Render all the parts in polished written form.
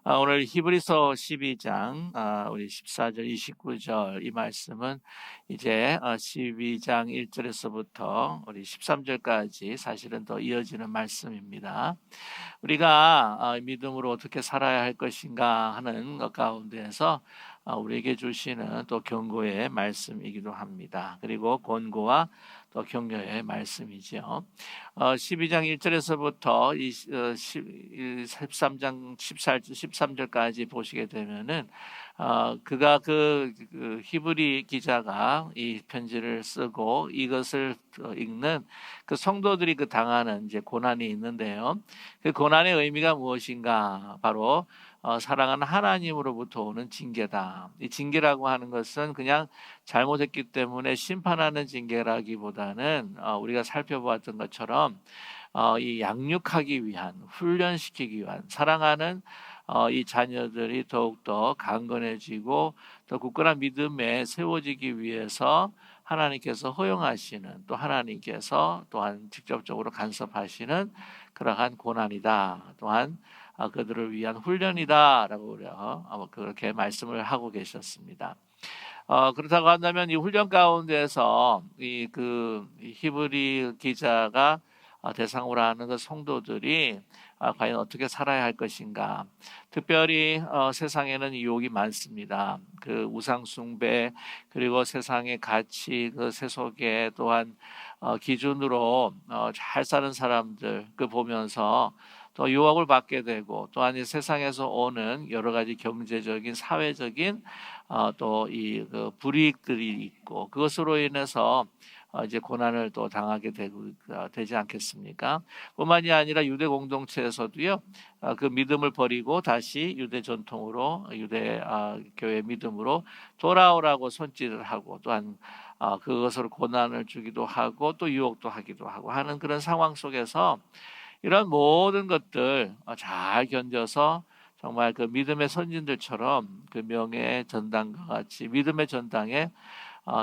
오늘 히브리서 12장 우리 14절 29절 이 말씀은 이제 12장 1절에서부터 우리 13절까지 사실은 더 이어지는 말씀입니다. 우리가 믿음으로 어떻게 살아야 할 것인가 하는 것 가운데에서 우리에게 주시는 또 경고의 말씀이기도 합니다. 그리고 권고와 또 격려의 말씀이죠. 12장 1절에서부터 13장 13절까지 보시게 되면은 그가 그 히브리 기자가 이 편지를 쓰고 이것을 읽는 그 성도들이 그 당하는 이제 고난이 있는데요. 그 고난의 의미가 무엇인가? 바로 사랑하는 하나님으로부터 오는 징계다. 이 징계라고 하는 것은 그냥 잘못했기 때문에 심판하는 징계라기보다는 우리가 살펴보았던 것처럼 이 양육하기 위한, 훈련시키기 위한, 사랑하는 이 자녀들이 더욱더 강건해지고 더 굳건한 믿음에 세워지기 위해서 하나님께서 허용하시는, 또 하나님께서 또한 직접적으로 간섭하시는 그러한 고난이다. 또한 그들을 위한 훈련이다라고 그렇게 말씀을 하고 계셨습니다. 그렇다고 한다면 이 훈련 가운데서 그 히브리 기자가 대상으로 하는 그 성도들이 과연 어떻게 살아야 할 것인가. 특별히 세상에는 유혹이 많습니다. 그 우상 숭배, 그리고 세상의 가치, 그 세속에 또한 기준으로 잘 사는 사람들 그 보면서 또 유혹을 받게 되고, 또한 이 세상에서 오는 여러 가지 경제적인, 사회적인 또 이 그 불이익들이 있고, 그것으로 인해서 이제 고난을 또 당하게 되지 않겠습니까? 뿐만이 아니라 유대 공동체에서도요, 그 믿음을 버리고 다시 유대 전통으로, 유대 교회 믿음으로 돌아오라고 손질을 하고, 또한 그것으로 고난을 주기도 하고 또 유혹도 하기도 하고 하는 그런 상황 속에서 이런 모든 것들 잘 견뎌서 정말 그 믿음의 선진들처럼 그 명예의 전당과 같이 믿음의 전당에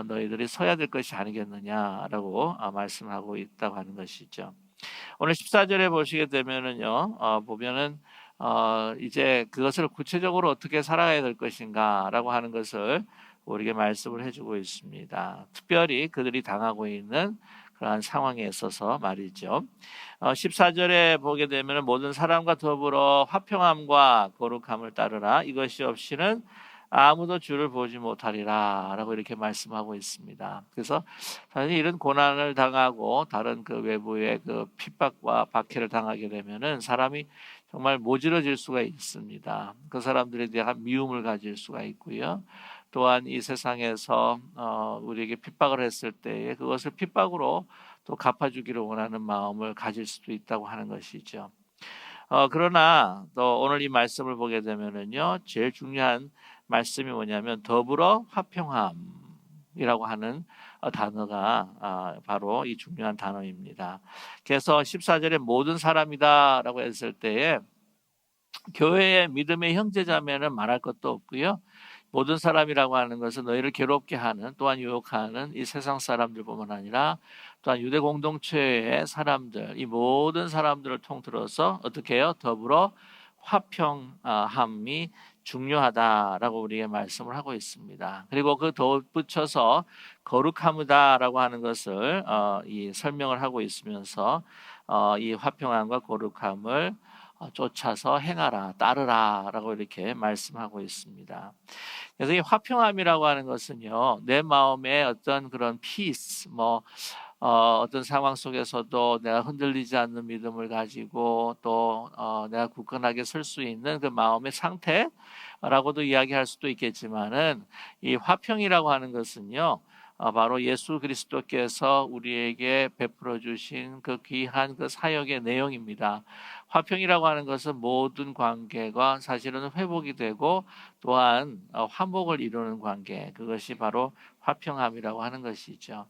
너희들이 서야 될 것이 아니겠느냐라고 말씀하고 있다고 하는 것이죠. 오늘 14절에 보시게 되면은요, 보면은 이제 그것을 구체적으로 어떻게 살아가야 될 것인가라고 하는 것을 우리에게 말씀을 해주고 있습니다. 특별히 그들이 당하고 있는 그러한 상황에 있어서 말이죠. 14절에 보게 되면 모든 사람과 더불어 화평함과 거룩함을 따르라. 이것이 없이는 아무도 주를 보지 못하리라 라고 이렇게 말씀하고 있습니다. 그래서 사실 이런 고난을 당하고 다른 그 외부의 그 핍박과 박해를 당하게 되면은 사람이 정말 모질어질 수가 있습니다. 그 사람들에 대한 미움을 가질 수가 있고요. 또한 이 세상에서 우리에게 핍박을 했을 때에 그것을 핍박으로 또 갚아주기를 원하는 마음을 가질 수도 있다고 하는 것이죠. 그러나 또 오늘 이 말씀을 보게 되면은요, 제일 중요한 말씀이 뭐냐면 더불어 화평함이라고 하는 단어가 바로 이 중요한 단어입니다. 그래서 14절에 모든 사람이다라고 했을 때에 교회의 믿음의 형제자매는 말할 것도 없고요. 모든 사람이라고 하는 것은 너희를 괴롭게 하는, 또한 유혹하는 이 세상 사람들뿐만 아니라 또한 유대 공동체의 사람들, 이 모든 사람들을 통틀어서 어떻게 해요? 더불어 화평함이 중요하다라고 우리에게 말씀을 하고 있습니다. 그리고 그 덧붙여서 거룩함이다라고 하는 것을 이 설명을 하고 있으면서 이 화평함과 거룩함을 쫓아서 행하라, 따르라라고 이렇게 말씀하고 있습니다. 그래서 이 화평함이라고 하는 것은요, 내 마음에 어떤 그런 피스, 어떤 상황 속에서도 내가 흔들리지 않는 믿음을 가지고 또 내가 굳건하게 설 수 있는 그 마음의 상태라고도 이야기할 수도 있겠지만은, 이 화평이라고 하는 것은요, 바로 예수 그리스도께서 우리에게 베풀어 주신 그 귀한 그 사역의 내용입니다. 화평이라고 하는 것은 모든 관계가 사실은 회복이 되고 또한 화목을 이루는 관계, 그것이 바로 화평함이라고 하는 것이죠.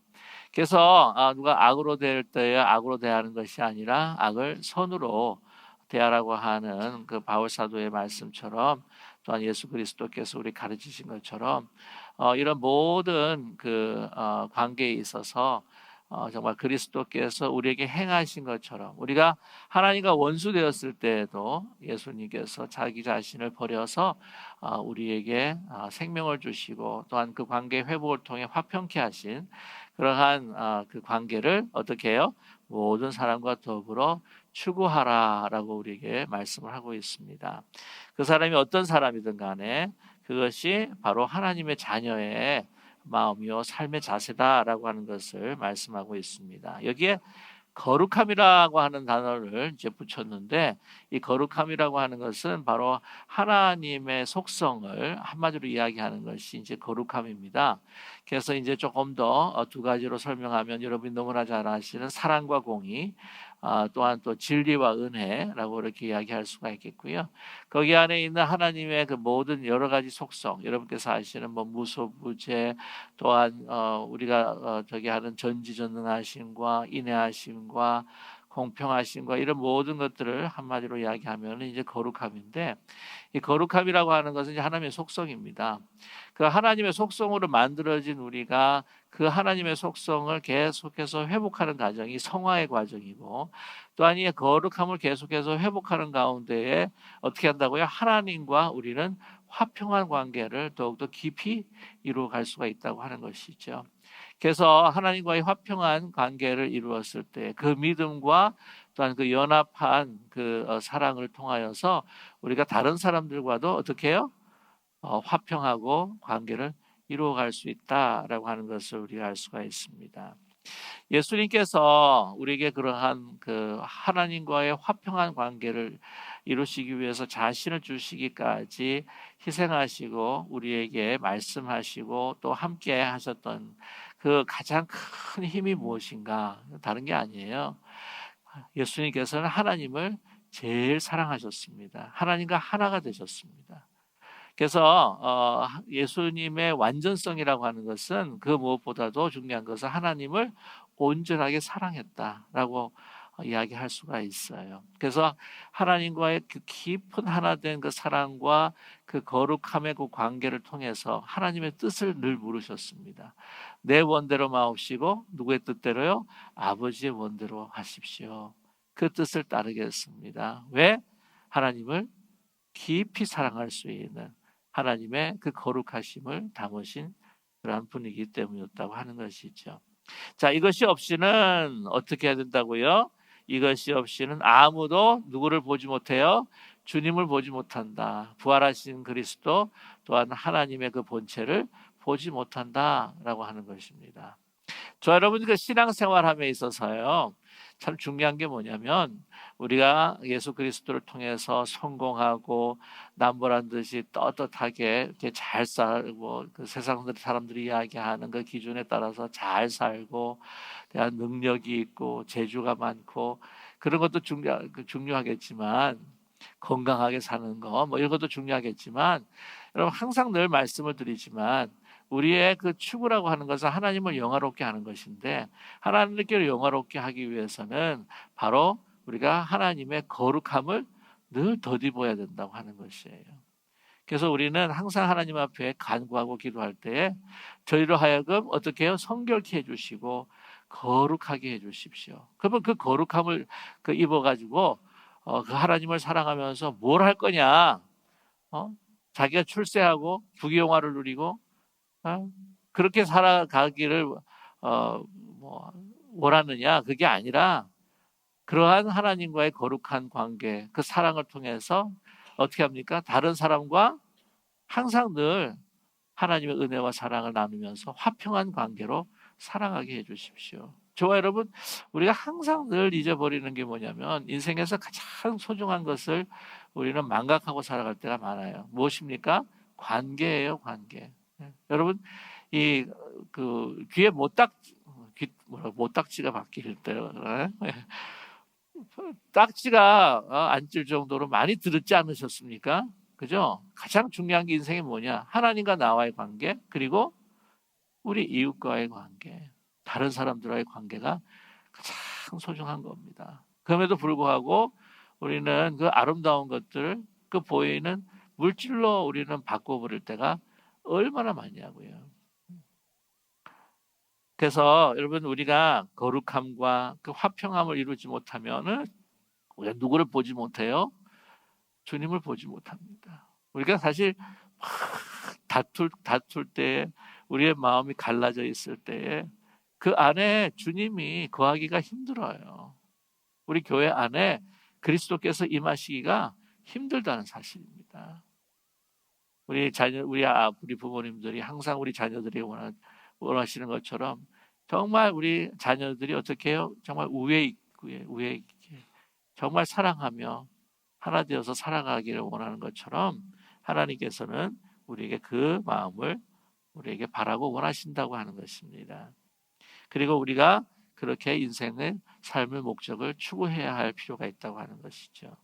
그래서 누가 악으로 대할 때에 악으로 대하는 것이 아니라 악을 선으로 대하라고 하는 그 바울 사도의 말씀처럼, 또한 예수 그리스도께서 우리 가르치신 것처럼 이런 모든 그 관계에 있어서 정말 그리스도께서 우리에게 행하신 것처럼 우리가 하나님과 원수 되었을 때에도 예수님께서 자기 자신을 버려서 우리에게 생명을 주시고 또한 그 관계 회복을 통해 화평케 하신 그러한 그 관계를 어떻게 해요? 모든 사람과 더불어 추구하라라고 우리에게 말씀을 하고 있습니다. 그 사람이 어떤 사람이든 간에 그것이 바로 하나님의 자녀의 마음이요 삶의 자세다라고 하는 것을 말씀하고 있습니다. 여기에 거룩함이라고 하는 단어를 이제 붙였는데 이 거룩함이라고 하는 것은 바로 하나님의 속성을 한마디로 이야기하는 것이 이제 거룩함입니다. 그래서 이제 조금 더 두 가지로 설명하면 여러분이 너무나 잘 아시는 사랑과 공의, 또한 또 진리와 은혜라고 이렇게 이야기할 수가 있겠고요. 거기 안에 있는 하나님의 그 모든 여러 가지 속성, 여러분께서 아시는 뭐 무소부재, 또한 우리가 저기 하는 전지전능하심과 인내하심과 공평하심과 이런 모든 것들을 한마디로 이야기하면 이제 거룩함인데, 이 거룩함이라고 하는 것은 이제 하나님의 속성입니다. 그 하나님의 속성으로 만들어진 우리가 그 하나님의 속성을 계속해서 회복하는 과정이 성화의 과정이고, 또한 이 거룩함을 계속해서 회복하는 가운데에 어떻게 한다고요? 하나님과 우리는 화평한 관계를 더욱더 깊이 이루어갈 수가 있다고 하는 것이죠. 그래서 하나님과의 화평한 관계를 이루었을 때 그 믿음과 또한 그 연합한 그 사랑을 통하여서 우리가 다른 사람들과도 어떻게 해요? 화평하고 관계를 이루어갈 수 있다라고 하는 것을 우리가 알 수가 있습니다. 예수님께서 우리에게 그러한 그 하나님과의 화평한 관계를 이루시기 위해서 자신을 주시기까지 희생하시고 우리에게 말씀하시고 또 함께 하셨던 그 가장 큰 힘이 무엇인가? 다른 게 아니에요. 예수님께서는 하나님을 제일 사랑하셨습니다. 하나님과 하나가 되셨습니다. 그래서 예수님의 완전성이라고 하는 것은 그 무엇보다도 중요한 것은 하나님을 온전하게 사랑했다라고 이야기할 수가 있어요. 그래서 하나님과의 그 깊은 하나된 그 사랑과 그 거룩함의 그 관계를 통해서 하나님의 뜻을 늘 물으셨습니다. 내 원대로 마옵시고 누구의 뜻대로요? 아버지의 원대로 하십시오. 그 뜻을 따르겠습니다. 왜? 하나님을 깊이 사랑할 수 있는 하나님의 그 거룩하심을 담으신 그러한 분이기 때문이었다고 하는 것이죠. 자, 이것이 없이는 어떻게 해야 된다고요? 이것이 없이는 아무도 누구를 보지 못해요? 주님을 보지 못한다. 부활하신 그리스도 또한 하나님의 그 본체를 보지 못한다라고 하는 것입니다. 저 여러분 그 신앙생활함에 있어서요. 참 중요한 게 뭐냐면 우리가 예수 그리스도를 통해서 성공하고 남보란 듯이 떳떳하게 이렇게 잘 살고 그 세상 사람들이 이야기하는 그 기준에 따라서 잘 살고 대한 능력이 있고 재주가 많고 그런 것도 중요하겠지만 건강하게 사는 거 뭐 이런 것도 중요하겠지만 여러분 항상 늘 말씀을 드리지만 우리의 그 추구라고 하는 것은 하나님을 영화롭게 하는 것인데 하나님께 영화롭게 하기 위해서는 바로 우리가 하나님의 거룩함을 늘 덧입어야 된다고 하는 것이에요. 그래서 우리는 항상 하나님 앞에 간구하고 기도할 때에 저희로 하여금 어떻게 해요? 성결케 해주시고 거룩하게 해주십시오. 그러면 그 거룩함을 입어가지고 그 하나님을 사랑하면서 뭘 할 거냐? 자기가 출세하고 부귀영화를 누리고 그렇게 살아가기를 원하느냐? 그게 아니라 그러한 하나님과의 거룩한 관계, 그 사랑을 통해서 어떻게 합니까? 다른 사람과 항상 늘 하나님의 은혜와 사랑을 나누면서 화평한 관계로 살아가게 해주십시오. 저와 여러분, 우리가 항상 늘 잊어버리는 게 뭐냐면 인생에서 가장 소중한 것을 우리는 망각하고 살아갈 때가 많아요. 무엇입니까? 관계예요, 관계. 여러분, 이 그 귀에 모딱지가 박힐 때요. 딱지가 앉을 정도로 많이 들었지 않으셨습니까? 그죠? 가장 중요한 게 인생이 뭐냐? 하나님과 나와의 관계, 그리고 우리 이웃과의 관계, 다른 사람들과의 관계가 가장 소중한 겁니다. 그럼에도 불구하고 우리는 그 아름다운 것들, 그 보이는 물질로 우리는 바꿔버릴 때가 얼마나 많냐고요. 그래서 여러분 우리가 거룩함과 그 화평함을 이루지 못하면은 우리가 누구를 보지 못해요? 주님을 보지 못합니다. 우리가 사실 막 다툴 때 우리의 마음이 갈라져 있을 때에 그 안에 주님이 거하기가 힘들어요. 우리 교회 안에 그리스도께서 임하시기가 힘들다는 사실입니다. 우리 부모님들이 항상 우리 자녀들이 원하시는 것처럼 정말 우리 자녀들이 어떻게 해요? 정말 우애 있게 정말 사랑하며 하나 되어서 살아가기를 원하는 것처럼 하나님께서는 우리에게 그 마음을 우리에게 바라고 원하신다고 하는 것입니다. 그리고 우리가 그렇게 인생의 삶의 목적을 추구해야 할 필요가 있다고 하는 것이죠.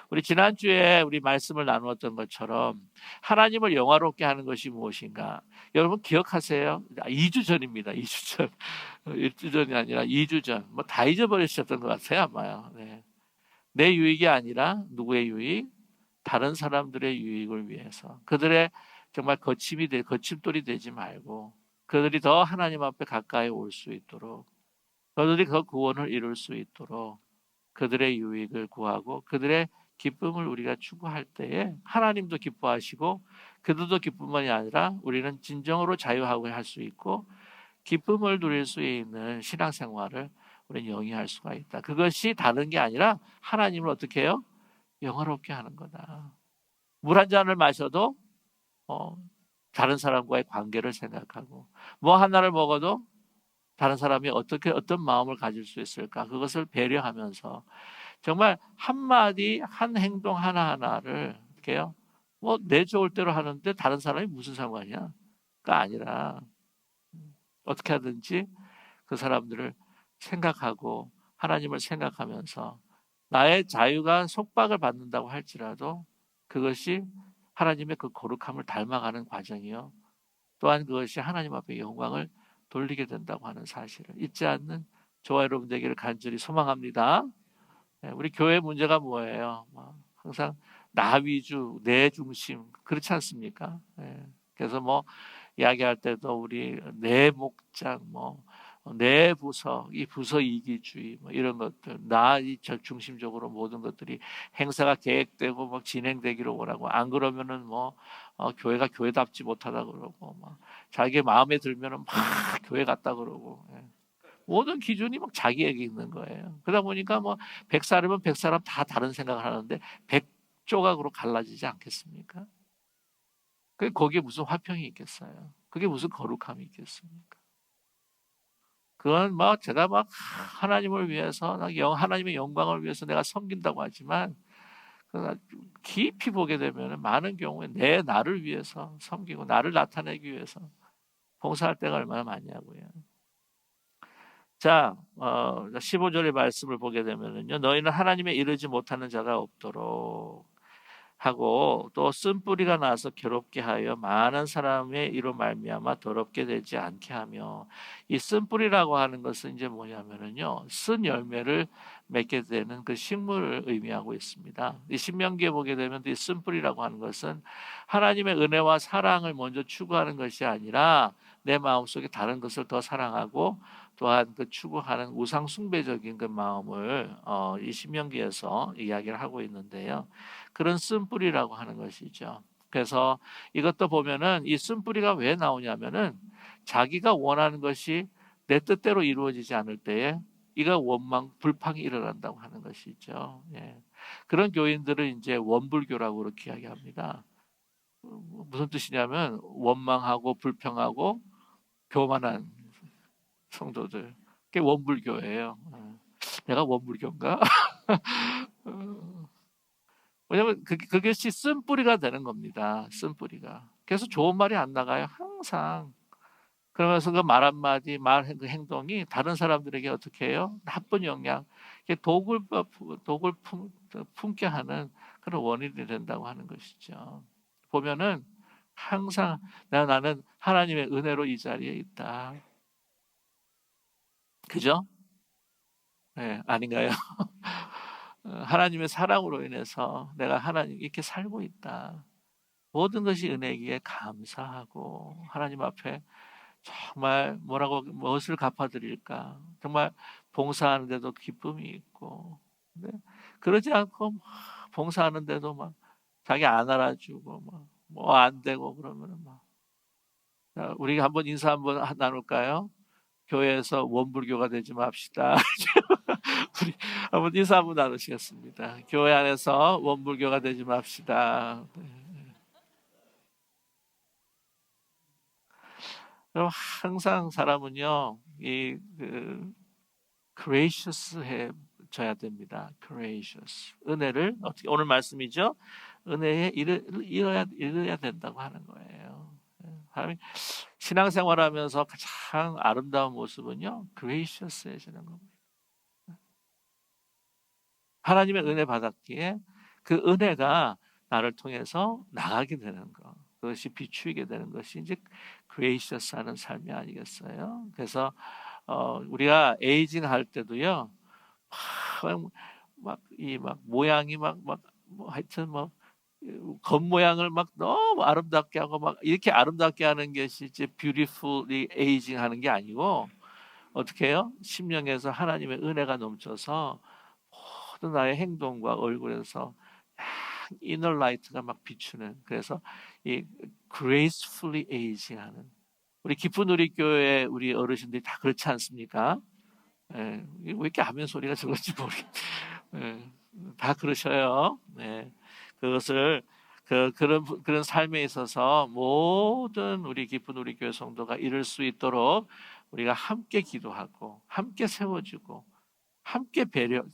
우리 지난주에 우리 말씀을 나누었던 것처럼 하나님을 영화롭게 하는 것이 무엇인가? 여러분 기억하세요? 2주 전입니다. 2주 전. 1주 전이 아니라 2주 전. 뭐 다 잊어버리셨던 것 같아요, 아마요. 네. 내 유익이 아니라 누구의 유익? 다른 사람들의 유익을 위해서. 그들의 정말 거침돌이 되지 말고 그들이 더 하나님 앞에 가까이 올 수 있도록 그들이 더 구원을 이룰 수 있도록 그들의 유익을 구하고 그들의 기쁨을 우리가 추구할 때에 하나님도 기뻐하시고 그들도 기쁨만이 아니라 우리는 진정으로 자유하고 할 수 있고 기쁨을 누릴 수 있는 신앙생활을 우리는 영위할 수가 있다. 그것이 다른 게 아니라 하나님을 어떻게 해요? 영화롭게 하는 거다. 물 한 잔을 마셔도 다른 사람과의 관계를 생각하고 뭐 하나를 먹어도 다른 사람이 어떤 마음을 가질 수 있을까? 그것을 배려하면서 정말 한마디 한 행동 하나하나를 이렇게요. 뭐 내 좋을 대로 하는데 다른 사람이 무슨 상관이야? 가 아니라 어떻게 하든지 그 사람들을 생각하고 하나님을 생각하면서 나의 자유가 속박을 받는다고 할지라도 그것이 하나님의 그 거룩함을 닮아가는 과정이요. 또한 그것이 하나님 앞에 영광을 돌리게 된다고 하는 사실을 잊지 않는 저와 여러분 되기를 간절히 소망합니다. 우리 교회 문제가 뭐예요? 항상 나 위주, 내 중심 그렇지 않습니까? 그래서 뭐 이야기할 때도 우리 내 목장, 내 부서, 이 부서 이기주의 이런 것들, 나 중심적으로 모든 것들이 행사가 계획되고 막 진행되기를 원하고 안 그러면은 교회가 교회답지 못하다 그러고 자기 마음에 들면은 막 교회 갔다 그러고. 모든 기준이 막 자기에게 있는 거예요. 그러다 보니까 100사람은 100사람 다 다른 생각을 하는데 100조각으로 갈라지지 않겠습니까? 거기에 무슨 화평이 있겠어요? 그게 무슨 거룩함이 있겠습니까? 그건 제가 하나님을 위해서 하나님의 영광을 위해서 내가 섬긴다고 하지만 깊이 보게 되면 많은 경우에 나를 위해서 섬기고 나를 나타내기 위해서 봉사할 때가 얼마나 많냐고요. 자, 15절의 말씀을 보게 되면요. 너희는 하나님에 이르지 못하는 자가 없도록 하고 또 쓴뿌리가 나서 괴롭게 하여 많은 사람의 이로 말미암아 더럽게 되지 않게 하며 이 쓴뿌리라고 하는 것은 이제 뭐냐면은요. 쓴 열매를 맺게 되는 그 식물을 의미하고 있습니다. 이 신명기에 보게 되면 이 쓴뿌리라고 하는 것은 하나님의 은혜와 사랑을 먼저 추구하는 것이 아니라 내 마음속에 다른 것을 더 사랑하고 또한 그 추구하는 우상 숭배적인 그 마음을 이 신명기에서 이야기를 하고 있는데요. 그런 쓴뿌리라고 하는 것이죠. 그래서 이것도 보면은 이 쓴뿌리가 왜 나오냐면은 자기가 원하는 것이 내 뜻대로 이루어지지 않을 때에 이가 불팡이 일어난다고 하는 것이죠. 그런 교인들은 이제 원불교라고 그렇게 이야기합니다. 무슨 뜻이냐면 원망하고 불평하고 교만한 성도들. 그게 원불교예요. 내가 원불교인가? 왜냐면 그것이 쓴뿌리가 되는 겁니다. 쓴뿌리가. 그래서 좋은 말이 안 나가요. 항상. 그러면서 그 말 한마디, 그 행동이 다른 사람들에게 어떻게 해요? 나쁜 영향, 독을 품게 하는 그런 원인이 된다고 하는 것이죠. 보면은 항상 나는 하나님의 은혜로 이 자리에 있다. 그죠? 네, 아닌가요? 하나님의 사랑으로 인해서 내가 하나님 이렇게 살고 있다. 모든 것이 은혜기에 감사하고 하나님 앞에 정말 무엇을 갚아드릴까? 정말 봉사하는데도 기쁨이 있고, 네? 그러지 않고 막 봉사하는데도 막 자기 안 알아주고 막 뭐 안 되고 그러면은 막. 자, 우리 한번 인사 한번 나눌까요? 교회에서 원불교가 되지 맙시다. 우리 한번 인사 한번 나누시겠습니다. 교회 안에서 원불교가 되지 맙시다. 네. 그럼 항상 사람은요, gracious해져야 됩니다. gracious. 은혜를 어떻게 오늘 말씀이죠? 은혜에 이르야 된다고 하는 거예요. 사람이 신앙생활하면서 가장 아름다운 모습은요, gracious해지는 겁니다. 하나님의 은혜 받았기에 그 은혜가 나를 통해서 나가게 되는 것, 그것이 비추이게 되는 것이 이제 gracious하는 삶이 아니겠어요? 그래서 우리가 에이징 할 때도요, 막 모양이 뭐 하여튼 뭐 겉모양을 막 너무 아름답게 하고 막 이렇게 아름답게 하는 것이 이제 beautifully aging 하는 게 아니고 어떻게 해요? 심령에서 하나님의 은혜가 넘쳐서 모든 나의 행동과 얼굴에서 inner light가 막 비추는, 그래서 이 gracefully aging 하는, 우리 깊은 우리 교회 우리 어르신들이 다 그렇지 않습니까? 예, 왜 이렇게 하면 소리가 저런지 모르겠. 예, 다 그러셔요. 네, 그것을 그런 삶에 있어서 모든 우리 깊은 우리 교회 성도가 이룰 수 있도록 우리가 함께 기도하고 함께 세워주고 함께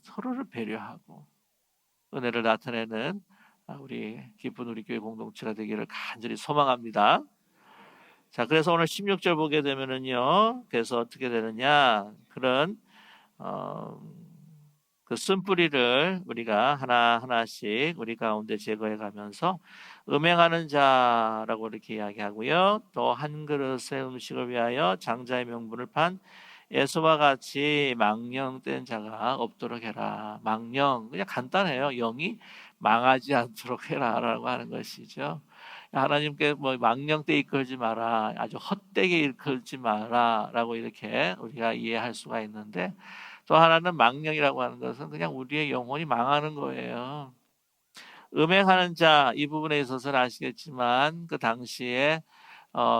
서로를 배려하고 은혜를 나타내는 우리 깊은 우리 교회 공동체가 되기를 간절히 소망합니다. 자, 그래서 오늘 16절 보게 되면은요, 그래서 어떻게 되느냐, 그런 그 쓴뿌리를 우리가 하나하나씩 우리 가운데 제거해 가면서 음행하는 자라고 이렇게 이야기하고요. 또 한 그릇의 음식을 위하여 장자의 명분을 판 에서와 같이 망령된 자가 없도록 해라. 망령, 그냥 간단해요. 영이 망하지 않도록 해라라고 하는 것이죠. 하나님께 뭐 망령되이 이끌지 마라, 아주 헛되게 이끌지 마라라고 이렇게 우리가 이해할 수가 있는데, 또 하나는 망령이라고 하는 것은 그냥 우리의 영혼이 망하는 거예요. 음행하는 자, 이 부분에 있어서는 아시겠지만 그 당시에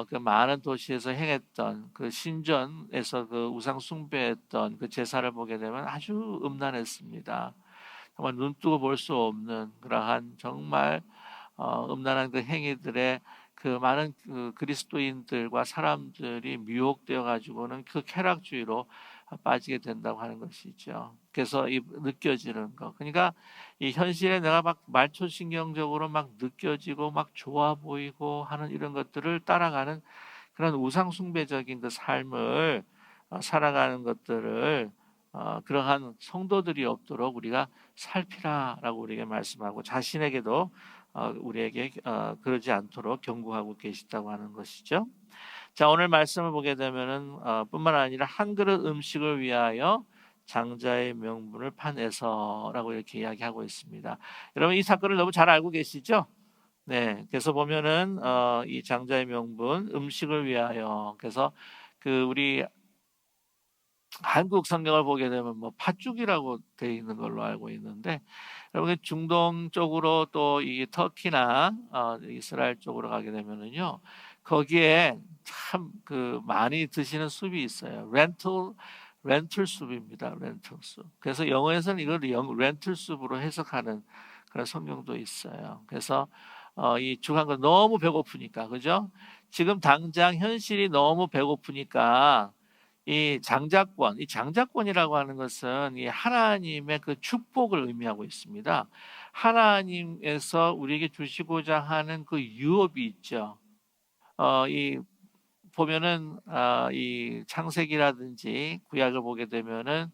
그 많은 도시에서 행했던 그 신전에서 그 우상 숭배했던 그 제사를 보게 되면 아주 음란했습니다. 정말 눈 뜨고 볼 수 없는 그러한 정말 음란한 그 행위들에 그 많은 그 그리스도인들과 사람들이 미혹되어 가지고는 그 쾌락주의로 빠지게 된다고 하는 것이죠. 그래서 이 느껴지는 거. 그러니까 이 현실에 내가 막 말초신경적으로 막 느껴지고 막 좋아 보이고 하는 이런 것들을 따라가는 그런 우상 숭배적인 그 삶을 살아가는 것들을 그러한 성도들이 없도록 우리가 살피라라고 우리에게 말씀하고, 자신에게도 우리에게 그러지 않도록 경고하고 계시다고 하는 것이죠. 자, 오늘 말씀을 보게 되면은 뿐만 아니라 한 그릇 음식을 위하여 장자의 명분을 파내서라고 이렇게 이야기하고 있습니다. 여러분 이 사건을 너무 잘 알고 계시죠? 네, 그래서 보면은 이 장자의 명분 음식을 위하여, 그래서 그 우리 한국 성경을 보게 되면 뭐 팥죽이라고 되어 있는 걸로 알고 있는데, 여러분 중동 쪽으로 또 이 터키나 이스라엘 쪽으로 가게 되면은요, 거기에 참 그 많이 드시는 숲이 있어요. 렌틀 숲입니다. 렌틀 숲. 그래서 영어에서는 이걸 렌틀 숲으로 해석하는 그런 성경도 있어요. 그래서 이 죽한 거 너무 배고프니까, 그죠? 지금 당장 현실이 너무 배고프니까 이 장자권이라고 하는 것은 이 하나님의 그 축복을 의미하고 있습니다. 하나님에서 우리에게 주시고자 하는 그 유업이 있죠. 이 보면은 이 창세기라든지 구약을 보게 되면은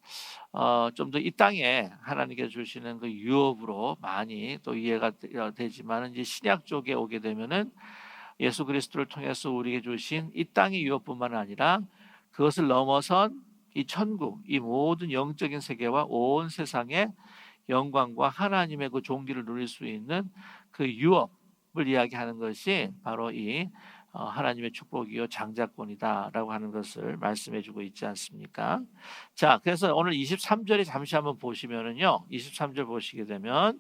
좀 더 이 땅에 하나님께서 주시는 그 유업으로 많이 또 이해가 되지만, 이제 신약 쪽에 오게 되면은 예수 그리스도를 통해서 우리에게 주신 이 땅의 유업뿐만 아니라 그것을 넘어선 이 천국, 이 모든 영적인 세계와 온 세상의 영광과 하나님의 그 종기를 누릴 수 있는 그 유업을 이야기하는 것이 바로 이 하나님의 축복이요 장자권이다라고 하는 것을 말씀해주고 있지 않습니까? 자, 그래서 오늘 23절에 잠시 한번 보시면은요, 23절 보시게 되면,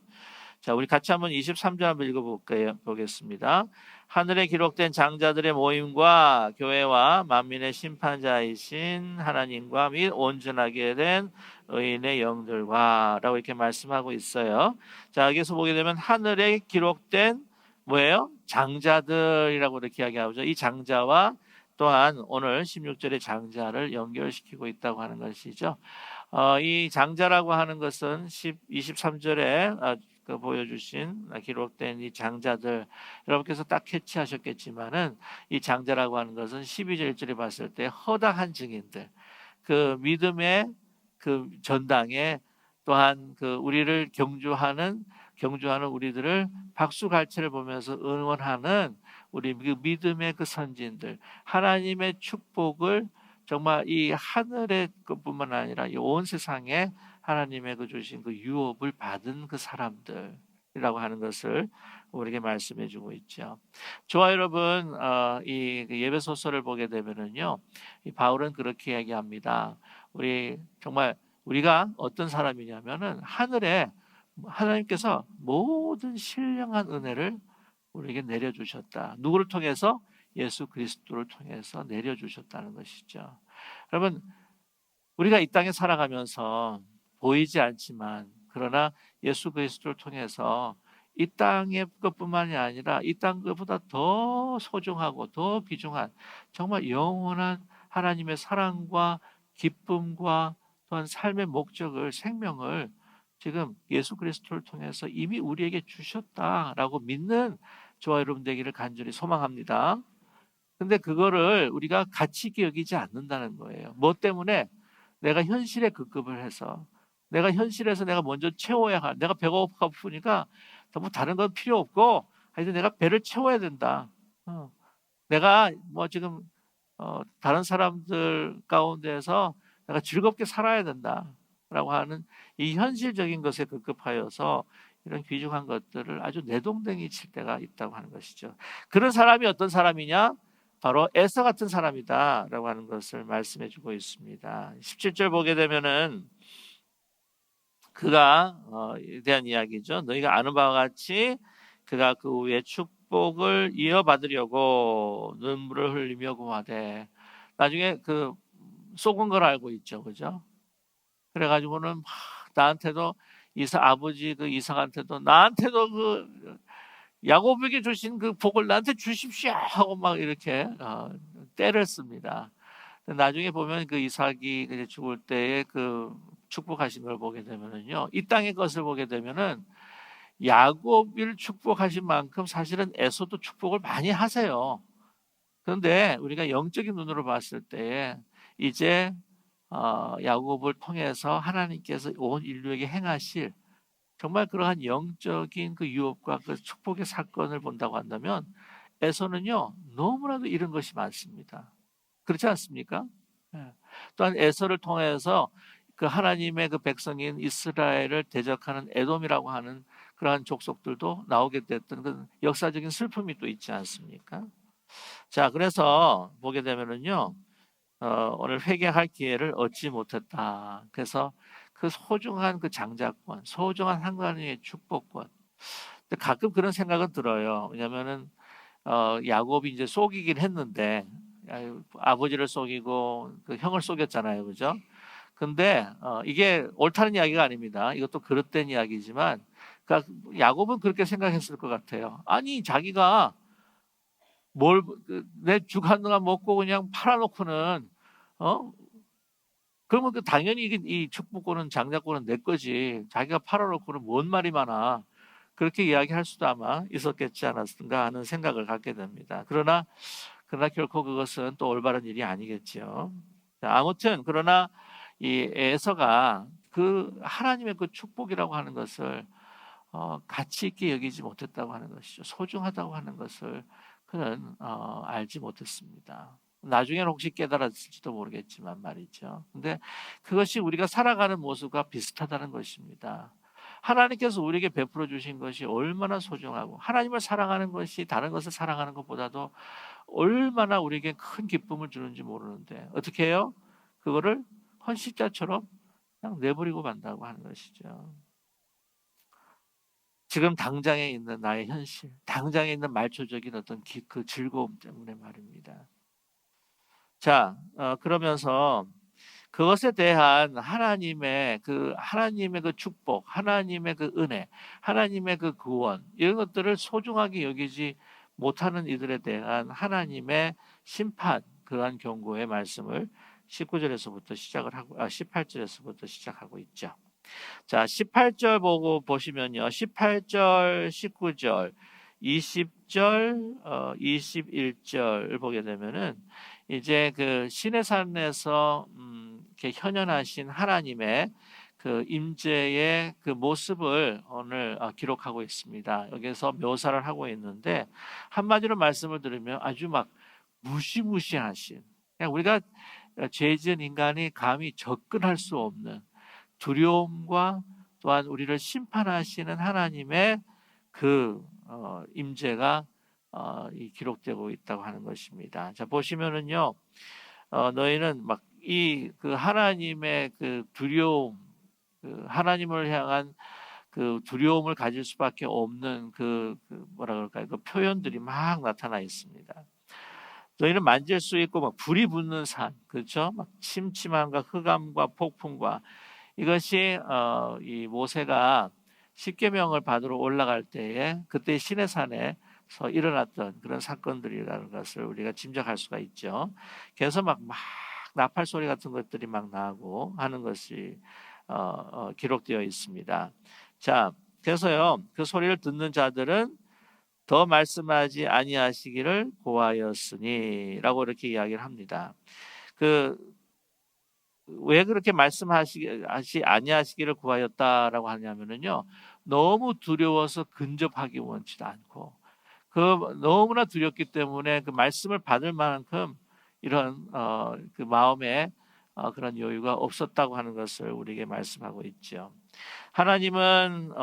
자, 우리 같이 한번 23절 한번 읽어보겠습니다. 하늘에 기록된 장자들의 모임과 교회와 만민의 심판자이신 하나님과 및 온전하게 된 의인의 영들과 라고 이렇게 말씀하고 있어요. 자, 여기서 보게 되면 하늘에 기록된 뭐예요? 장자들이라고 이렇게 이야기하죠. 이 장자와 또한 오늘 16절의 장자를 연결시키고 있다고 하는 것이죠. 이 장자라고 하는 것은 23절에 보여주신 기록된 이 장자들, 여러분께서 딱 캐치하셨겠지만은 이 장자라고 하는 것은 12절 1절에 봤을 때 허다한 증인들, 그 믿음의 그 전당에 또한 그 우리를 경주하는 우리들을 박수갈채를 보면서 응원하는 우리 그 믿음의 그 선진들, 하나님의 축복을 정말 이 하늘의 것뿐만 아니라 이 온 세상에 하나님의 그 주신 그 유업을 받은 그 사람들이라고 하는 것을 우리에게 말씀해주고 있죠. 저와 여러분, 이 예배 소설을 보게 되면은요, 이 바울은 그렇게 이야기합니다. 우리 정말 우리가 어떤 사람이냐면은 하늘에 하나님께서 모든 신령한 은혜를 우리에게 내려주셨다. 누구를 통해서? 예수 그리스도를 통해서 내려주셨다는 것이죠. 여러분, 우리가 이 땅에 살아가면서 보이지 않지만 그러나 예수 그리스도를 통해서 이 땅의 것뿐만이 아니라 이 땅 것보다 더 소중하고 더 귀중한 정말 영원한 하나님의 사랑과 기쁨과 또한 삶의 목적을, 생명을 지금 예수 그리스도를 통해서 이미 우리에게 주셨다라고 믿는 저와 여러분 되기를 간절히 소망합니다. 근데 그거를 우리가 가치 있게 여기지 않는다는 거예요. 뭐 때문에? 내가 현실에 급급을 해서, 내가 현실에서 내가 먼저 채워야 할, 내가 배가 고프니까 뭐 다른 건 필요 없고 하여튼 내가 배를 채워야 된다. 내가 뭐 지금 다른 사람들 가운데서 내가 즐겁게 살아야 된다라고 하는 이 현실적인 것에 급급하여서 이런 귀중한 것들을 아주 내동댕이 칠 때가 있다고 하는 것이죠. 그런 사람이 어떤 사람이냐? 바로 에서 같은 사람이다라고 하는 것을 말씀해주고 있습니다. 17절 보게 되면은 그가 대한 이야기죠. 너희가 아는 바와 같이 그가 그 후에 축복을 이어받으려고 눈물을 흘리며 고하되, 나중에 그 속은 걸 알고 있죠, 그죠? 그래가지고는 막 나한테도 아버지 그 이삭한테도 나한테도 그 야곱에게 주신 그 복을 나한테 주십시오 하고 막 이렇게 때를 씁니다. 나중에 보면 그 이삭이 죽을 때에 그 축복하신 걸 보게 되면은요, 이 땅의 것을 보게 되면은 야곱을 축복하신 만큼 사실은 에서도 축복을 많이 하세요. 그런데 우리가 영적인 눈으로 봤을 때 이제 야곱을 통해서 하나님께서 온 인류에게 행하실 정말 그러한 영적인 그 유업과 그 축복의 사건을 본다고 한다면 에서는요 너무나도 잃은 것이 많습니다. 그렇지 않습니까? 예. 또한 에서를 통해서 그 하나님의 그 백성인 이스라엘을 대적하는 에돔이라고 하는 그러한 족속들도 나오게 됐던 그 역사적인 슬픔이 또 있지 않습니까? 자, 그래서 보게 되면은요, 오늘 회개할 기회를 얻지 못했다. 그래서 그 소중한 그 장자권, 소중한 하나님의 축복권. 근데 가끔 그런 생각은 들어요. 왜냐면은 야곱이 이제 속이긴 했는데 아버지를 속이고 그 형을 속였잖아요, 그죠? 근데 이게 옳다는 이야기가 아닙니다. 이것도 그릇된 이야기지만, 그러니까 야곱은 그렇게 생각했을 것 같아요. 아니 자기가 내 죽 한 동안 먹고 그냥 팔아놓고는 그러면 그 당연히 이 축복권은 장자권은 내 거지. 자기가 팔아놓고는 뭔 말이 많아. 그렇게 이야기할 수도 아마 있었겠지 않았을까 하는 생각을 갖게 됩니다. 그러나 결코 그것은 또 올바른 일이 아니겠죠. 아무튼 그러나 이 에서가 그 하나님의 그 축복이라고 하는 것을 가치 있게 여기지 못했다고 하는 것이죠. 소중하다고 하는 것을 그는 알지 못했습니다. 나중에는 혹시 깨달았을지도 모르겠지만 말이죠. 근데 그것이 우리가 살아가는 모습과 비슷하다는 것입니다. 하나님께서 우리에게 베풀어 주신 것이 얼마나 소중하고 하나님을 사랑하는 것이 다른 것을 사랑하는 것보다도 얼마나 우리에게 큰 기쁨을 주는지 모르는데 어떻게 해요? 그거를 헌십자처럼 그냥 내버리고 만다고 하는 것이죠. 지금 당장에 있는 나의 현실, 당장에 있는 말초적인 어떤 그 즐거움 때문에 말입니다. 자, 그러면서 그것에 대한 하나님의 그 축복, 하나님의 그 은혜, 하나님의 그 구원 이런 것들을 소중하게 여기지 못하는 이들에 대한 하나님의 심판 그러한 경고의 말씀을 19절에서부터 시작을 하고 18절에서부터 시작하고 있죠. 자, 18절 보고 보시면요. 18절, 19절, 20절, 21절 보게 되면은 이제 그 시내산에서 이렇게 현현하신 하나님의 그 임재의 그 모습을 오늘 기록하고 있습니다. 여기서 묘사를 하고 있는데 한마디로 말씀을 들으면 아주 막 무시무시하신 그냥 우리가 죄 지은 인간이 감히 접근할 수 없는 두려움과 또한 우리를 심판하시는 하나님의 그 임재가 기록되고 있다고 하는 것입니다. 자 보시면은요, 너희는 막 이 그 하나님의 그 두려움, 그 하나님을 향한 그 두려움을 가질 수밖에 없는 뭐라 그럴까요? 그 표현들이 막 나타나 있습니다. 너희는 만질 수 있고 막 불이 붙는 산, 그렇죠? 막 침침함과 흑암과 폭풍과 이것이 이 모세가 십계명을 받으러 올라갈 때에 그때 시내산에서 일어났던 그런 사건들이라는 것을 우리가 짐작할 수가 있죠. 그래서 막 나팔 소리 같은 것들이 막 나고 하는 것이 기록되어 있습니다. 자, 그래서요 그 소리를 듣는 자들은 더 말씀하지 아니하시기를 고하였으니라고 이렇게 이야기를 합니다. 그 왜 그렇게 말씀하시 아니하시기를 구하였다라고 하냐면은요. 너무 두려워서 근접하기 원치도 않고 그 너무나 두렵기 때문에 그 말씀을 받을 만큼 이런 그 마음에 그런 여유가 없었다고 하는 것을 우리에게 말씀하고 있죠. 하나님은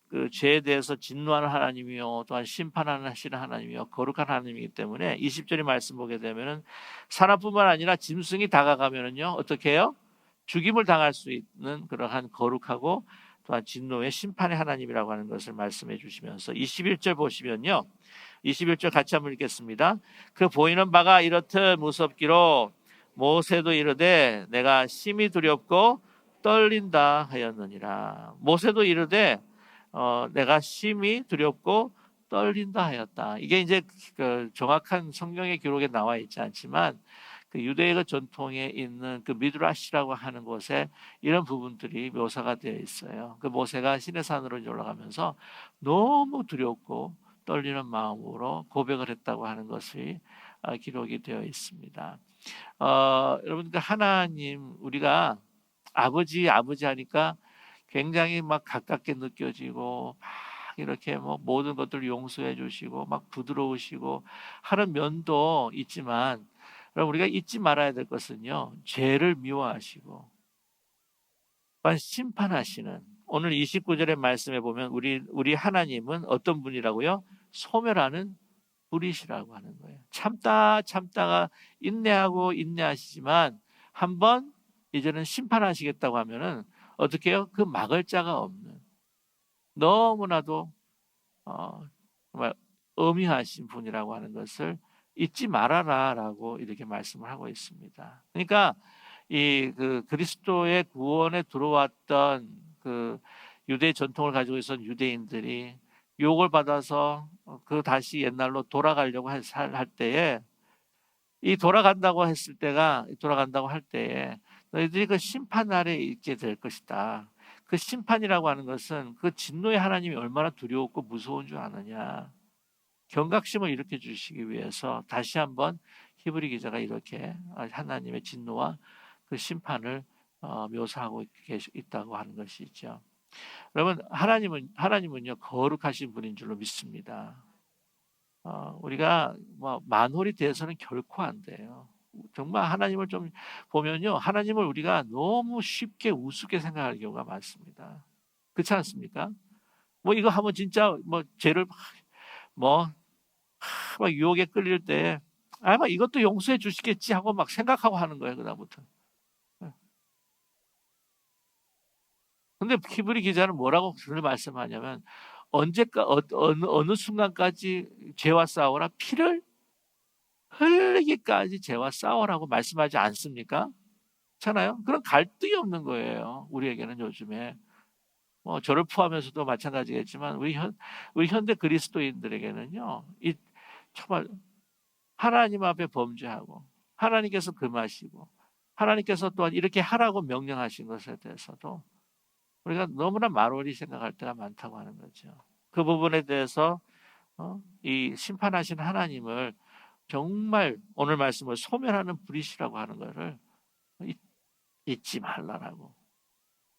그 죄에 대해서 진노하는 하나님이요 또한 심판하시는 하나님이요 거룩한 하나님이기 때문에 20절의 말씀 보게 되면은 사람뿐만 아니라 짐승이 다가가면은요 어떻게 해요? 죽임을 당할 수 있는 그러한 거룩하고 또한 진노의 심판의 하나님이라고 하는 것을 말씀해 주시면서 21절 보시면요 21절 같이 한번 읽겠습니다. 그 보이는 바가 이렇듯 무섭기로 모세도 이르되 내가 심히 두렵고 떨린다 하였느니라. 모세도 이르되 내가 심히 두렵고 떨린다 하였다. 이게 이제 그 정확한 성경의 기록에 나와 있지 않지만 그 유대의 전통에 있는 그 미드라시라고 하는 곳에 이런 부분들이 묘사가 되어 있어요. 그 모세가 시내산으로 올라가면서 너무 두렵고 떨리는 마음으로 고백을 했다고 하는 것이 기록이 되어 있습니다. 여러분 그 하나님 우리가 아버지 하니까 굉장히 막 가깝게 느껴지고 막 이렇게 뭐 모든 것들을 용서해 주시고 막 부드러우시고 하는 면도 있지만 여러분 우리가 잊지 말아야 될 것은요 죄를 미워하시고 또한 심판하시는 오늘 29절의 말씀에 보면 우리 하나님은 어떤 분이라고요? 소멸하는 불이시라고 하는 거예요. 참다가 인내하시지만 한번 이제는 심판하시겠다고 하면은 어떻게 해요? 그 막을 자가 없는 너무나도 정말 엄히하신 분이라고 하는 것을 잊지 말아라라고 이렇게 말씀을 하고 있습니다. 그러니까 이 그 그리스도의 구원에 들어왔던 그 유대 전통을 가지고 있었던 유대인들이 욕을 받아서 그 다시 옛날로 돌아가려고 할 때에 돌아간다고 할 때에 너희들이 그 심판 아래 있게 될 것이다. 그 심판이라고 하는 것은 그 진노의 하나님이 얼마나 두려웠고 무서운 줄 아느냐. 경각심을 일으켜 주시기 위해서 다시 한번 히브리 기자가 이렇게 하나님의 진노와 그 심판을 묘사하고 있다고 하는 것이죠. 여러분 하나님은요 거룩하신 분인 줄로 믿습니다. 우리가 뭐 만홀이 돼서는 결코 안 돼요. 정말 하나님을 좀 보면요 하나님을 우리가 너무 쉽게 우습게 생각할 경우가 많습니다. 그렇지 않습니까? 뭐 이거 하면 진짜 뭐 죄를 뭐 막 유혹에 끌릴 때 아마 이것도 용서해 주시겠지 하고 막 생각하고 하는 거예요, 그다음부터. 근데 히브리 기자는 뭐라고 그걸 말씀하냐면 언제까 어느 순간까지 죄와 싸우라 피를 흘리기까지 죄와 싸우라고 말씀하지 않습니까? 그렇잖아요. 그런 갈등이 없는 거예요. 우리에게는 요즘에 뭐 저를 포함해서도 마찬가지겠지만 우리 현대 그리스도인들에게는요. 이 정말 하나님 앞에 범죄하고 하나님께서 금하시고 하나님께서 또한 이렇게 하라고 명령하신 것에 대해서도 우리가 너무나 말월이 생각할 때가 많다고 하는 거죠. 그 부분에 대해서 이 심판하신 하나님을 정말 오늘 말씀을 소멸하는 불이시라고 하는 것을 잊지 말라라고.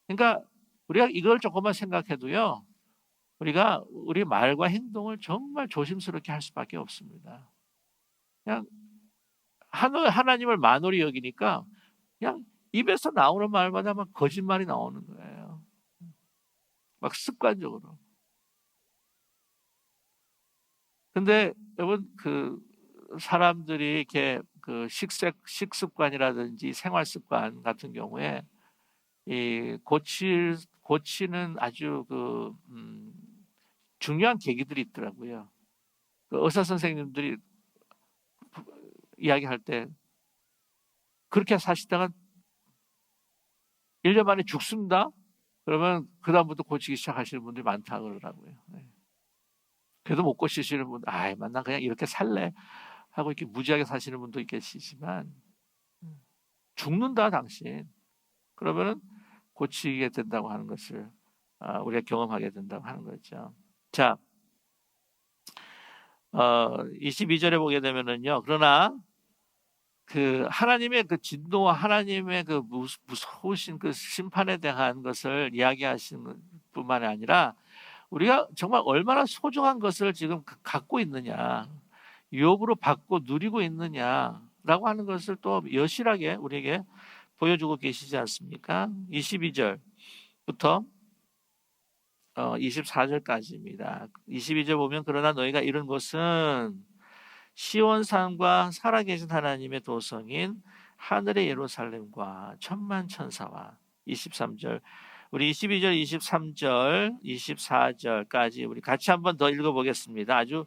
그러니까 우리가 이걸 조금만 생각해도요. 우리가 우리 말과 행동을 정말 조심스럽게 할 수밖에 없습니다. 그냥 하나님을 만홀히 여기니까 그냥 입에서 나오는 말마다 막 거짓말이 나오는 거예요. 막 습관적으로. 근데 여러분 그 사람들이 이렇게 그 식습관이라든지 생활 습관 같은 경우에 이 고치는 아주 중요한 계기들이 있더라고요. 그 의사 선생님들이 이야기할 때 그렇게 사시다가 1년 만에 죽습니다. 그러면 그다음부터 고치기 시작하시는 분들이 많다 그러더라고요. 네. 그래도 못 고치시는 분, 아이, 난 그냥 이렇게 살래 하고 이렇게 무지하게 사시는 분도 계시지만 죽는다 당신. 그러면은 고치게 된다고 하는 것을 우리가 경험하게 된다고 하는 거죠. 자, 22절에 보게 되면은요. 그러나 그 하나님의 그 진노와 하나님의 그 무서우신 그 심판에 대한 것을 이야기하시는 뿐만 아니라 우리가 정말 얼마나 소중한 것을 지금 갖고 있느냐, 유업으로 받고 누리고 있느냐라고 하는 것을 또 여실하게 우리에게 보여주고 계시지 않습니까? 22절부터 24절까지입니다. 22절 보면 그러나 너희가 이룬 것은 시온산과 살아계신 하나님의 도성인 하늘의 예루살렘과 천만 천사와 23절 우리 22절, 23절, 24절까지 우리 같이 한번 더 읽어보겠습니다. 아주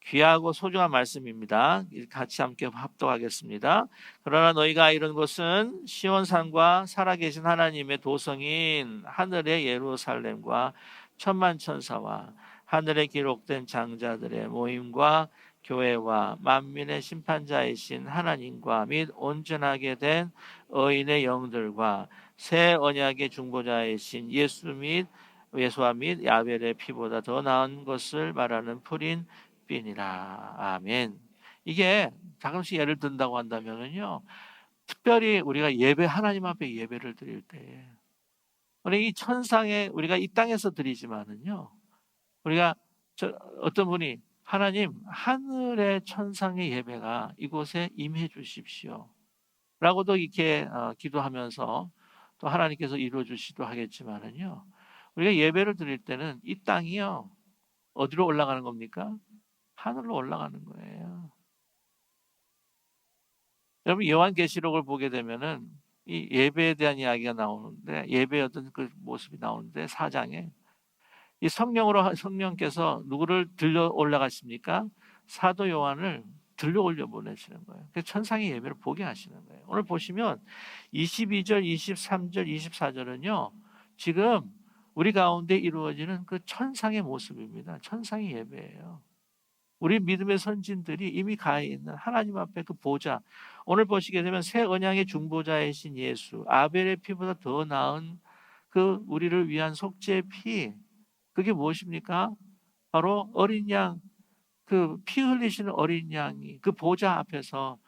귀하고 소중한 말씀입니다. 같이 함께 합독하겠습니다. 그러나 너희가 이룬 것은 시온산과 살아계신 하나님의 도성인 하늘의 예루살렘과 천만 천사와 하늘에 기록된 장자들의 모임과 교회와 만민의 심판자이신 하나님과 및 온전하게 된 의인의 영들과 새 언약의 중보자이신 예수와 및 야벨의 피보다 더 나은 것을 말하는 풀인 빛이라. 아멘. 이게 가끔씩 예를 든다고 한다면은요, 특별히 우리가 하나님 앞에 예배를 드릴 때, 우리 이 천상에 우리가 이 땅에서 드리지만은요, 우리가 어떤 분이 하나님 하늘의 천상의 예배가 이곳에 임해 주십시오. 라고도 이렇게 기도하면서 또 하나님께서 이루어 주시도 하겠지만은요. 우리가 예배를 드릴 때는 이 땅이요. 어디로 올라가는 겁니까? 하늘로 올라가는 거예요. 여러분 요한계시록을 보게 되면은 이 예배에 대한 이야기가 나오는데 예배의 어떤 그 모습이 나오는데 4장에 이 성령께서 누구를 들려 올라가십니까? 사도 요한을 들려 올려 보내시는 거예요. 그래서 천상의 예배를 보게 하시는 거예요. 오늘 보시면 22절, 23절, 24절은요. 지금 우리 가운데 이루어지는 그 천상의 모습입니다. 천상의 예배예요. 우리 믿음의 선진들이 이미 가 있는 하나님 앞에 그 보좌. 오늘 보시게 되면 새 언약의 중보자이신 예수, 아벨의 피보다 더 나은 그 우리를 위한 속죄의 피. 그게 무엇입니까? 바로 어린 양, 그 피 흘리시는 어린 양이 그 보좌 앞에서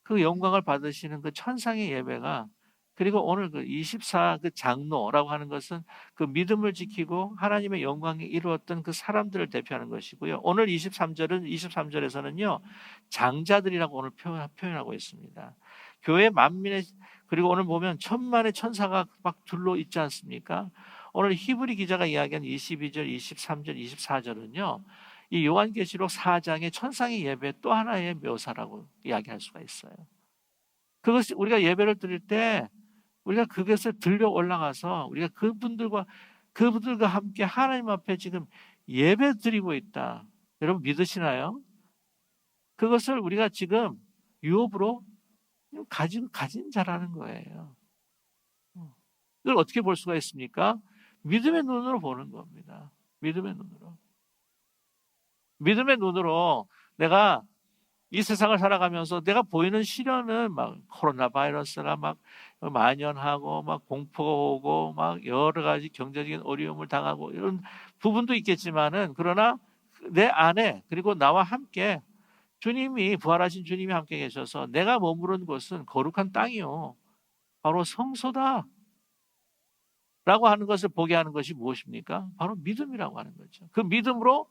그 영광을 받으시는 그 천상의 예배가 그리고 오늘 그 24 그 장로라고 하는 것은 그 믿음을 지키고 하나님의 영광이 이루었던 그 사람들을 대표하는 것이고요. 오늘 23절에서는요. 장자들이라고 오늘 표현하고 있습니다. 교회 만민의 그리고 오늘 보면 천만의 천사가 막 둘러 있지 않습니까? 오늘 히브리 기자가 이야기한 22절, 23절, 24절은요. 이 요한계시록 4장의 천상의 예배 또 하나의 묘사라고 이야기할 수가 있어요. 그것이 우리가 예배를 드릴 때 우리가 그것을 들려 올라가서 우리가 그분들과 함께 하나님 앞에 지금 예배 드리고 있다. 여러분 믿으시나요? 그것을 우리가 지금 유업으로 가진 자라는 거예요. 이걸 어떻게 볼 수가 있습니까? 믿음의 눈으로 보는 겁니다. 믿음의 눈으로. 믿음의 눈으로 내가 이 세상을 살아가면서 내가 보이는 시련은 막 코로나 바이러스가 막 만연하고 막 공포가 오고 막 여러 가지 경제적인 어려움을 당하고 이런 부분도 있겠지만은 그러나 내 안에 그리고 나와 함께 주님이 부활하신 주님이 함께 계셔서 내가 머무른 곳은 거룩한 땅이요. 바로 성소다. 라고 하는 것을 보게 하는 것이 무엇입니까? 바로 믿음이라고 하는 거죠. 그 믿음으로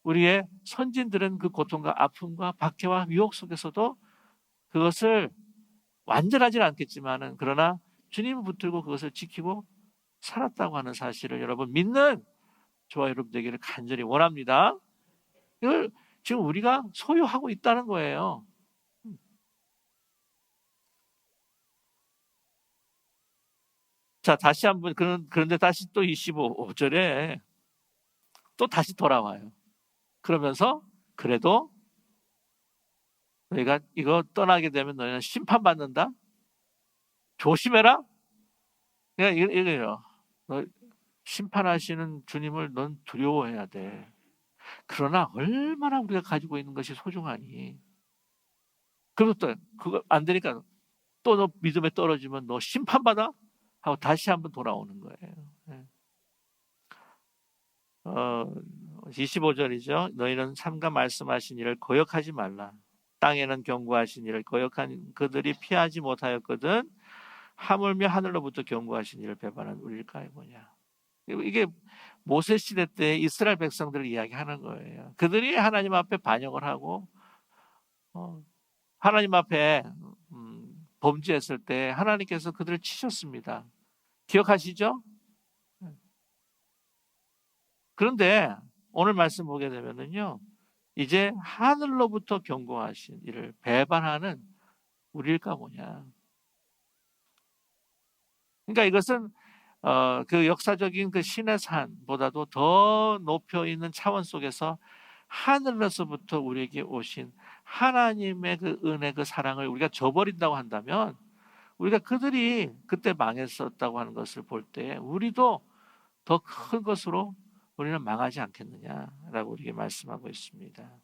우리의 선진들은 그 고통과 아픔과 박해와 유혹 속에서도 그것을 완전하지는 않겠지만은 그러나 주님을 붙들고 그것을 지키고 살았다고 하는 사실을 여러분 믿는 저와 여러분 되기를 간절히 원합니다. 이걸 지금 우리가 소유하고 있다는 거예요. 자, 다시 한번 그런데 다시 또 25절에 또 다시 돌아와요. 그러면서 그래도 너희가 이거 떠나게 되면 너희는 심판받는다. 조심해라. 그러니까 이거예요. 너 심판하시는 주님을 넌 두려워해야 돼. 그러나 얼마나 우리가 가지고 있는 것이 소중하니. 그리고 또 그거 안 되니까 또 너 믿음에 떨어지면 너 심판받아? 하고 다시 한번 돌아오는 거예요. 네. 25절이죠. 너희는 삼가 말씀하신 일을 거역하지 말라. 땅에는 경고하신 일을 거역한 그들이 피하지 못하였거든 하물며 하늘로부터 경고하신 일을 배반한 우리일까요 뭐냐. 이게 모세 시대 때 이스라엘 백성들을 이야기하는 거예요. 그들이 하나님 앞에 반역을 하고 하나님 앞에 범죄했을 때 하나님께서 그들을 치셨습니다. 기억하시죠? 그런데 오늘 말씀 보게 되면은요, 이제 하늘로부터 경고하신 이를 배반하는 우리일까 뭐냐. 그러니까 이것은 그 역사적인 그 신의 산보다도 더 높여 있는 차원 속에서 하늘에서부터 우리에게 오신 하나님의 그 은혜, 그 사랑을 우리가 저버린다고 한다면 우리가 그들이 그때 망했었다고 하는 것을 볼 때 우리도 더 큰 것으로 우리는 망하지 않겠느냐라고 우리에게 말씀하고 있습니다.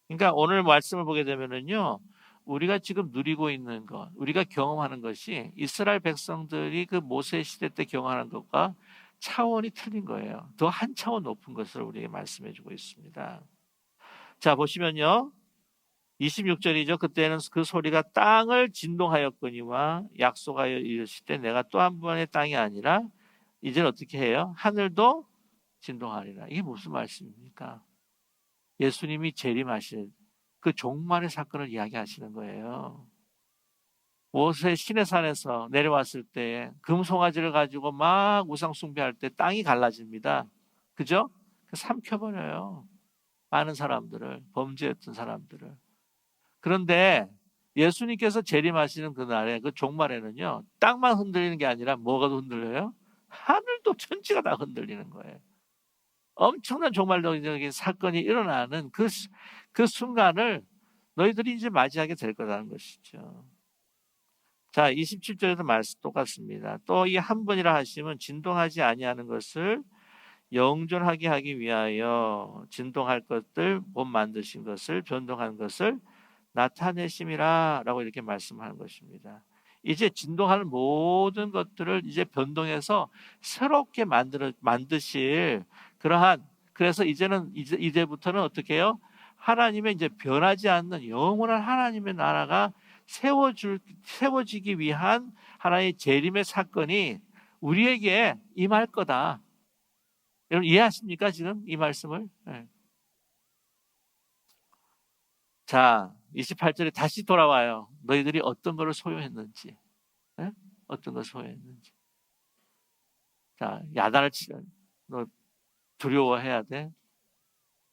그러니까 오늘 말씀을 보게 되면은요, 우리가 지금 누리고 있는 것, 우리가 경험하는 것이 이스라엘 백성들이 그 모세 시대 때 경험하는 것과 차원이 틀린 거예요. 더 한 차원 높은 것을 우리에게 말씀해주고 있습니다. 자, 보시면요. 26절이죠. 그때는 그 소리가 땅을 진동하였거니와 약속하여 이르시되 내가 또 한 번의 땅이 아니라 이제는 어떻게 해요? 하늘도 진동하리라. 이게 무슨 말씀입니까? 예수님이 재림하실 그 종말의 사건을 이야기하시는 거예요. 모세 시내산에서 내려왔을 때 금송아지를 가지고 막 우상 숭배할 때 땅이 갈라집니다. 그죠? 삼켜버려요. 많은 사람들을, 범죄했던 사람들을. 그런데 예수님께서 재림하시는 그날에 그 종말에는요, 땅만 흔들리는 게 아니라 뭐가 흔들려요? 하늘도 천지가 다 흔들리는 거예요. 엄청난 종말적인 사건이 일어나는 그 순간을 너희들이 이제 맞이하게 될 거라는 것이죠. 자, 27절에도 말씀 똑같습니다. 또 이 한 번이라 하시면 진동하지 아니하는 것을 영존하게 하기 위하여 진동할 것들 못 만드신 것을 변동한 것을 나타내심이라 라고 이렇게 말씀하는 것입니다. 이제 진동하는 모든 것들을 이제 변동해서 새롭게 만드실 그러한 그래서 이제부터는 어떻게 해요? 하나님의 이제 변하지 않는 영원한 하나님의 나라가 세워지기 위한 하나의 재림의 사건이 우리에게 임할 거다. 여러분 이해하십니까? 지금 이 말씀을? 네. 자, 28절에 다시 돌아와요. 너희들이 어떤 것을 소유했는지. 네? 어떤 것을 소유했는지. 자, 야단을 치면 너 두려워해야 돼.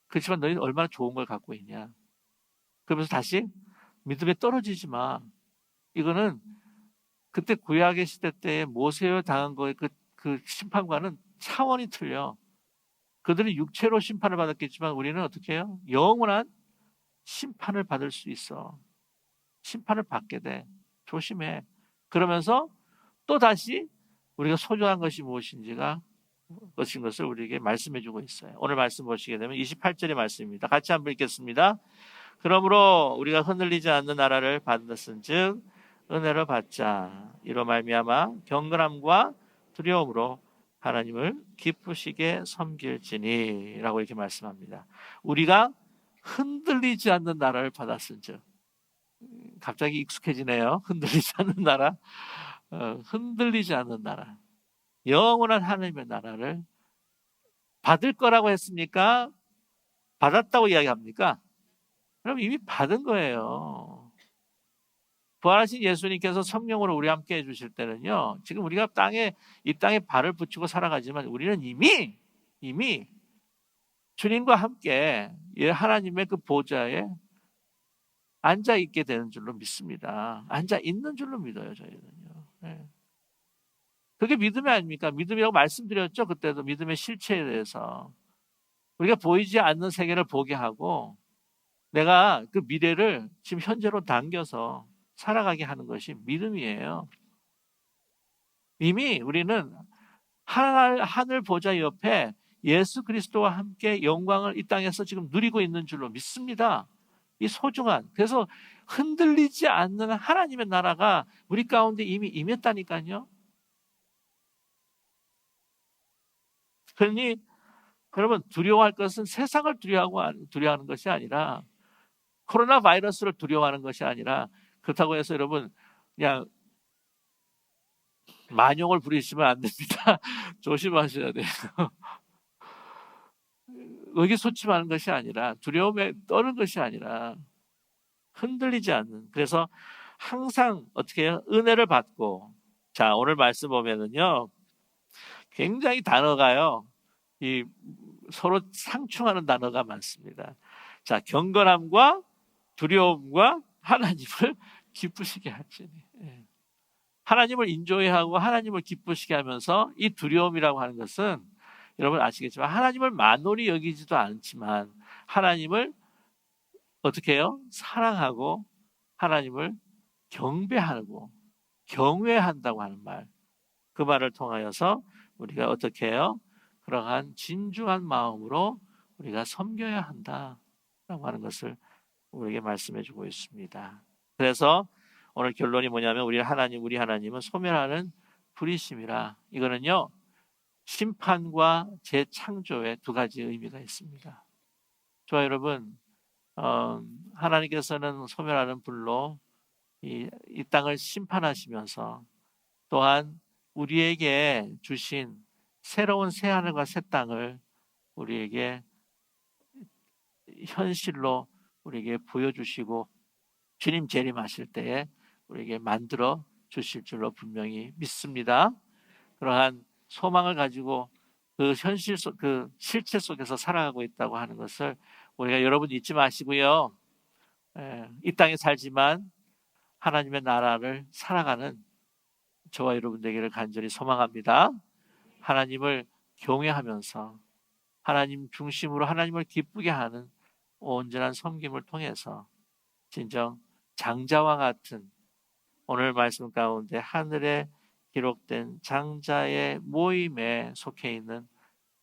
그렇지만 너희는 얼마나 좋은 걸 갖고 있냐. 그러면서 다시 믿음에 떨어지지 마. 이거는 그때 구약의 시대 때 모세에 당한 거의 그 심판과는 차원이 틀려. 그들은 육체로 심판을 받았겠지만 우리는 어떻게 해요? 영원한 심판을 받을 수 있어. 심판을 받게 돼. 조심해. 그러면서 또 다시 우리가 소중한 것이 무엇인지가 것인 것을 우리에게 말씀해 주고 있어요. 오늘 말씀 보시게 되면 28절의 말씀입니다. 같이 한번 읽겠습니다. 그러므로 우리가 흔들리지 않는 나라를 받았은즉 은혜를 받자. 이로 말미암아 경건함과 두려움으로 하나님을 기쁘시게 섬길지니 라고 이렇게 말씀합니다. 우리가 흔들리지 않는 나라를 받았은즉. 갑자기 익숙해지네요. 흔들리지 않는 나라. 흔들리지 않는 나라. 영원한 하나님의 나라를 받을 거라고 했습니까? 받았다고 이야기합니까? 그럼 이미 받은 거예요. 부활하신 예수님께서 성령으로 우리 함께 해주실 때는요, 지금 우리가 이 땅에 발을 붙이고 살아가지만 우리는 이미 주님과 함께 하나님의 그 보좌에 앉아 있게 되는 줄로 믿습니다. 앉아 있는 줄로 믿어요, 저희는요. 네. 그게 믿음이 아닙니까? 믿음이라고 말씀드렸죠. 그때도 믿음의 실체에 대해서. 우리가 보이지 않는 세계를 보게 하고 내가 그 미래를 지금 현재로 당겨서 살아가게 하는 것이 믿음이에요. 이미 우리는 하늘 보좌 옆에 예수 그리스도와 함께 영광을 이 땅에서 지금 누리고 있는 줄로 믿습니다. 이 소중한, 그래서 흔들리지 않는 하나님의 나라가 우리 가운데 이미 임했다니까요. 그러니 여러분, 두려워할 것은 세상을 두려워하는 것이 아니라, 코로나 바이러스를 두려워하는 것이 아니라, 그렇다고 해서 여러분 그냥 만용을 부리시면 안 됩니다. 조심하셔야 돼요. 의기소침하는 것이 아니라, 두려움에 떠는 것이 아니라 흔들리지 않는. 그래서 항상 어떻게 해요? 은혜를 받고. 자, 오늘 말씀 보면은요, 굉장히 단어가요, 서로 상충하는 단어가 많습니다. 자, 경건함과 두려움과 하나님을 기쁘시게 할지니. 하나님을 인조해하고 하나님을 기쁘시게 하면서 이 두려움이라고 하는 것은 여러분 아시겠지만 하나님을 만홀히 여기지도 않지만 하나님을 어떻게 해요? 사랑하고 하나님을 경배하고 경외한다고 하는 말. 그 말을 통하여서 우리가 어떻게 해요? 그러한 진중한 마음으로 우리가 섬겨야 한다라고 하는 것을 우리에게 말씀해 주고 있습니다. 그래서 오늘 결론이 뭐냐면 우리 하나님은 소멸하는 불이심이라. 이거는요, 심판과 재창조의 두 가지 의미가 있습니다. 좋아요, 여러분. 하나님께서는 소멸하는 불로 이 땅을 심판하시면서 또한 우리에게 주신 새로운 새하늘과 새 땅을 우리에게 현실로 우리에게 보여주시고 주님 재림하실 때에 우리에게 만들어 주실 줄로 분명히 믿습니다. 그러한 소망을 가지고 그 현실 그 실체 속에서 살아가고 있다고 하는 것을 우리가 여러분 잊지 마시고요. 이 땅에 살지만 하나님의 나라를 살아가는 저와 여러분 되기를 간절히 소망합니다. 하나님을 경외하면서 하나님 중심으로 하나님을 기쁘게 하는 온전한 섬김을 통해서 진정 장자와 같은 오늘 말씀 가운데 하늘에 기록된 장자의 모임에 속해 있는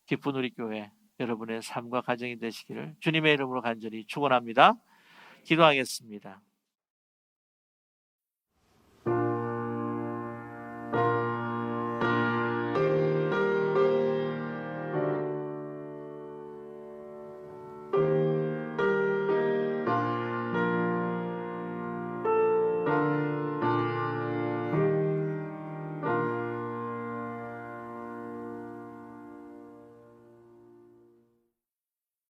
기쁜 우리 교회 여러분의 삶과 가정이 되시기를 주님의 이름으로 간절히 축원합니다. 기도하겠습니다.